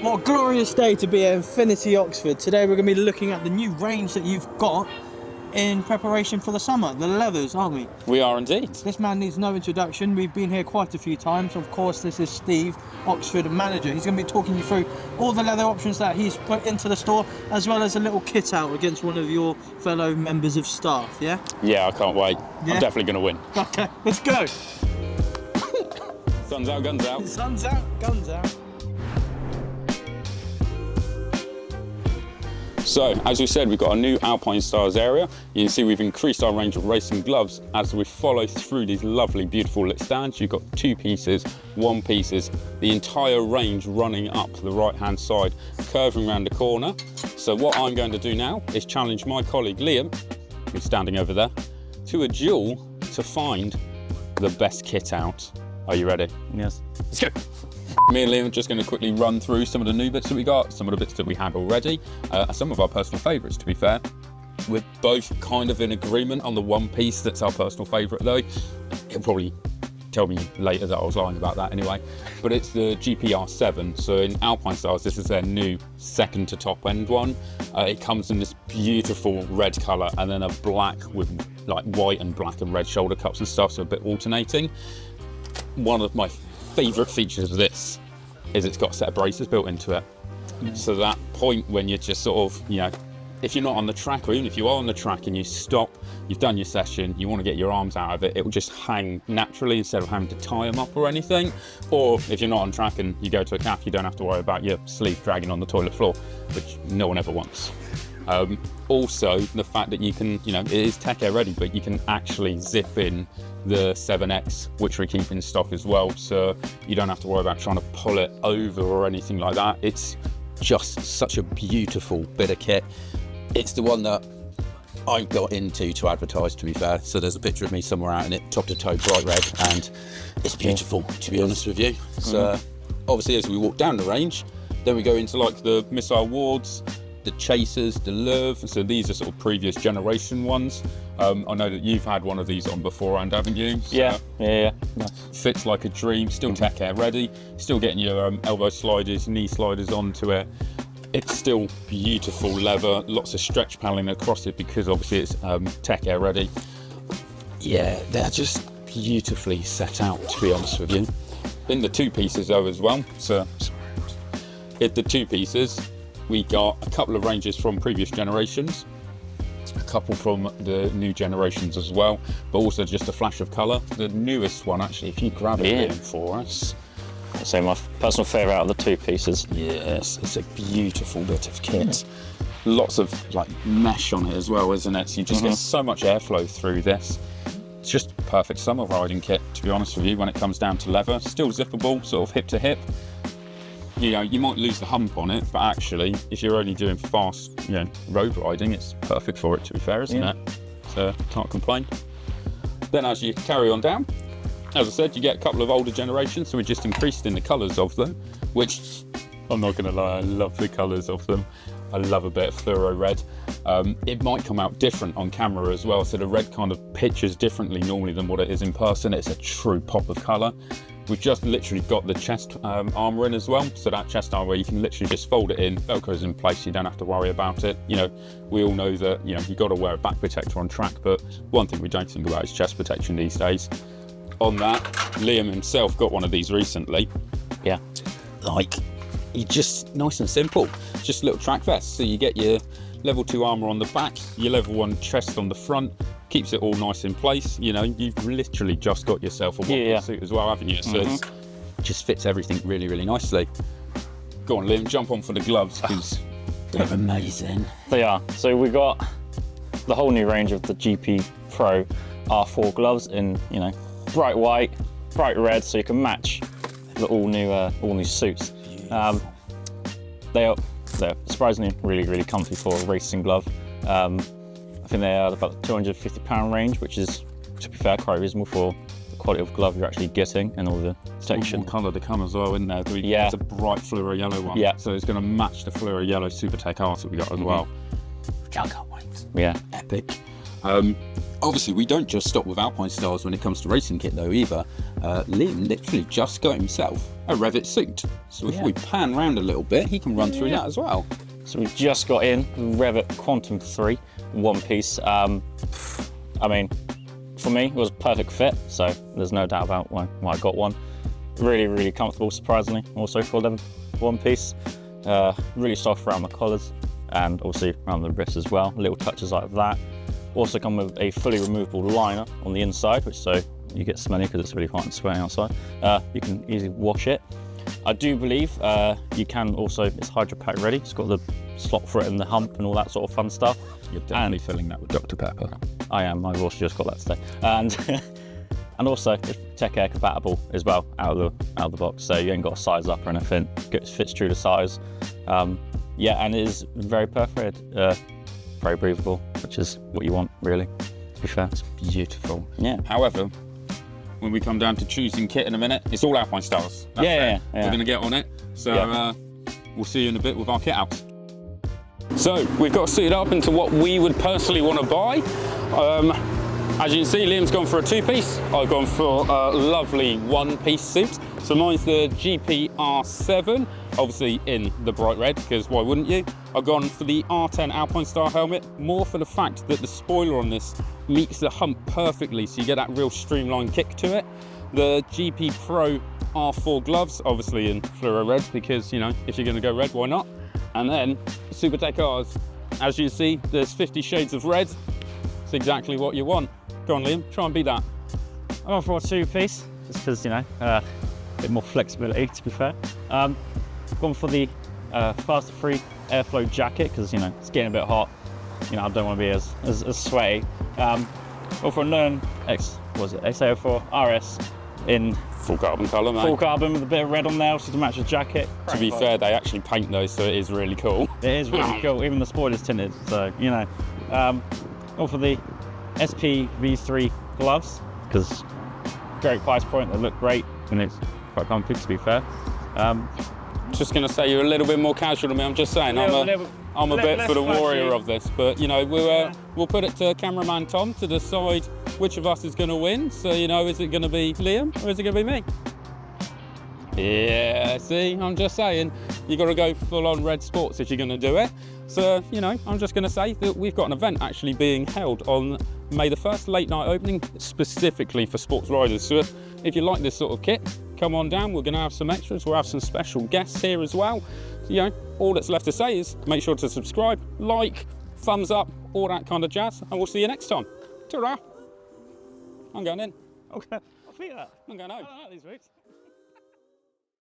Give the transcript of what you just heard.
What a glorious day to be at Infinity Oxford. Today we're going to be looking at the new range that you've got in preparation for the summer, the leathers, aren't we? We are indeed. This man needs no introduction. We've been here quite a few times. Of course, this is Steve, Oxford manager. He's going to be talking you through all the leather options that he's put into the store, as well as a little kit out against one of your fellow members of staff, yeah? Yeah, I can't wait. Yeah? I'm definitely going to win. Okay, let's go. Sun's out, guns out. Sun's out, guns out. So, as we said, we've got a new Alpinestars area. You can see we've increased our range of racing gloves as we follow through these lovely, beautiful lit stands. You've got 2 pieces, 1 pieces, the entire range running up the right-hand side, curving around the corner. So what I'm going to do now is challenge my colleague Liam, who's standing over there, to a duel to find the best kit out. Are you ready? Yes. Let's go. Me and Liam are just going to quickly run through some of the new bits that we got, some of the bits that we had already, some of our personal favourites, to be fair. We're both kind of in agreement on the one piece that's our personal favourite though. He'll probably tell me later that I was lying about that anyway. But it's the GPR7. So in Alpinestars, this is their new second to top end one. It comes in this beautiful red colour and then a black with like white and black and red shoulder cups and stuff, so a bit alternating. One of my favourite features of this is it's got a set of braces built into it. So that point when you're just sort of, you know, if you're not on the track, or even if you are on the track and you stop, you've done your session, you want to get your arms out of it, it will just hang naturally instead of having to tie them up or anything. Or if you're not on track and you go to a calf, you don't have to worry about your sleeve dragging on the toilet floor, which no one ever wants. Also, the fact that you can, you know, it is tech air ready, but you can actually zip in the 7X, which we keep in stock as well, so you don't have to worry about trying to pull it over or anything like that. It's just such a beautiful bit of kit. It's the one that I got into to advertise, to be fair. So there's a picture of me somewhere out in it, top to toe, bright red, and it's beautiful, to be honest with you. So obviously, as we walk down the range, then we go into like the missile wards, the chasers, the Louvre. So these are sort of previous generation ones. I know that you've had one of these on beforehand, haven't you? So Yeah. Nice. fits like a dream, still tech air ready, still getting your elbow sliders, knee sliders onto it. It's still beautiful leather, lots of stretch paneling across it because obviously it's tech air ready. Yeah, they're just beautifully set out, to be honest with you. In the 2 pieces though as well, so in the 2 pieces, we got a couple of ranges from previous generations, a couple from the new generations as well, but also just a flash of colour. The newest one, actually, if you grab it in for us. So my personal favourite out of the 2 pieces. Yes, it's a beautiful bit of kit. Lots of like mesh on it as well, isn't it? So you just get so much airflow through this. It's just a perfect summer riding kit, to be honest with you, when it comes down to leather. Still zippable, sort of hip to hip. You know, you might lose the hump on it, but actually, if you're only doing fast, you know, road riding, it's perfect for it, to be fair, isn't it? So, can't complain. Then as you carry on down, as I said, you get a couple of older generations, so we just increased in the colours of them, which, I'm not going to lie, I love the colours of them. I love a bit of fluoro red. It might come out different on camera as well, so the red kind of pitches differently normally than what it is in person. It's a true pop of colour. We've just literally got the chest armour in as well, so that chest armour, you can literally just fold it in, Velcro's in place, you don't have to worry about it. You know, we all know that, you know, you've got to wear a back protector on track, but one thing we don't think about is chest protection these days. On that, Liam himself got one of these recently. Yeah. Like, you just, nice and simple, just a little track vest. So you get your level 2 armour on the back, your level 1 chest on the front, keeps it all nice in place. You know, you've literally just got yourself a walking suit as well, haven't you? So it just fits everything really, really nicely. Go on, Liam, jump on for the gloves, because they're amazing. They are. So we got the whole new range of the GP Pro R4 gloves in, you know, bright white, bright red, so you can match the all new suits. They're surprisingly really, really comfy for a racing glove. I think they are about the £250 range, which is, to be fair, quite reasonable for the quality of glove you're actually getting and all the protection. One colour to come as well, isn't there? Yeah. It's a bright fluoro yellow one. Yeah. So it's going to match the fluoro yellow Super Tech Art that we got as well. Which I can't wait. Yeah. Epic. Obviously, we don't just stop with Alpinestars when it comes to racing kit though either. Liam literally just got himself a Revit suit. So if we pan round a little bit, he can run through that as well. So we just got in Revit Quantum 3 one piece. I mean, for me, it was a perfect fit, so there's no doubt about why I got one. Really, really comfortable, surprisingly, also for them one piece. Really soft around the collars and also around the wrists as well, little touches like that. Also come with a fully removable liner on the inside, which so you get smelly because it's really hot and sweaty outside. You can easily wash it. I do believe you can also, it's Hydro Pack ready. It's got the slot for it and the hump and all that sort of fun stuff. You're definitely filling that with Dr. Pepper. I am, I've also just got that today. And also it's Tech Air compatible as well out of the box, so you ain't got to size up or anything. It fits true to size. Yeah, and it is very perforated, very breathable, which is what you want really, to be fair. It's beautiful. Yeah. However, when we come down to choosing kit in a minute, it's all Alpinestars. Yeah. We're going to get on it, so we'll see you in a bit with our kit out. So we've got suited up into what we would personally want to buy. As you can see, Liam's gone for a two-piece. I've gone for a lovely one-piece suit. So mine's the GPR7, obviously in the bright red, because why wouldn't you? I've gone for the R10 Alpinestar helmet, more for the fact that the spoiler on this meets the hump perfectly, so you get that real streamlined kick to it. The GP Pro R4 gloves, obviously in fluoro red, because, you know, if you're going to go red, why not? And then Super Tech R's. As you see, there's 50 shades of red. It's exactly what you want. Go on, Liam, try and beat that. I'm going for a two-piece, just because, you know, a bit more flexibility, to be fair. Gone for the Faster Free Airflow jacket, because, you know, it's getting a bit hot. You know, I don't want to be as sweaty. Gone for a Learn XA04 RS in Full carbon colour, mate. full carbon with a bit of red on there, also to match the jacket. To be fair, they actually paint those, so it is really cool. It is really cool, even the spoiler's tinted, so, you know. Gone for the SPV3 gloves, because great price point, they look great, and it's quite comfy, to be fair. Just going to say you're a little bit more casual than me. I'm just saying, I'm a bit for the warrior of this, but you know, we'll put it to cameraman Tom to decide which of us is going to win. So, you know, is it going to be Liam or is it going to be me? Yeah, see, I'm just saying, you got to go full on red sports if you're going to do it. So, you know, I'm just going to say that we've got an event actually being held on May the 1st, late night opening, specifically for sports riders. So if you like this sort of kit, come on down. We're going to have some extras. We'll have some special guests here as well. So, you know, all that's left to say is make sure to subscribe, like, thumbs up, all that kind of jazz, and we'll see you next time. Ta-ra! I'm going in. Okay, I'll beat that. I'm going home. I don't like these weeks.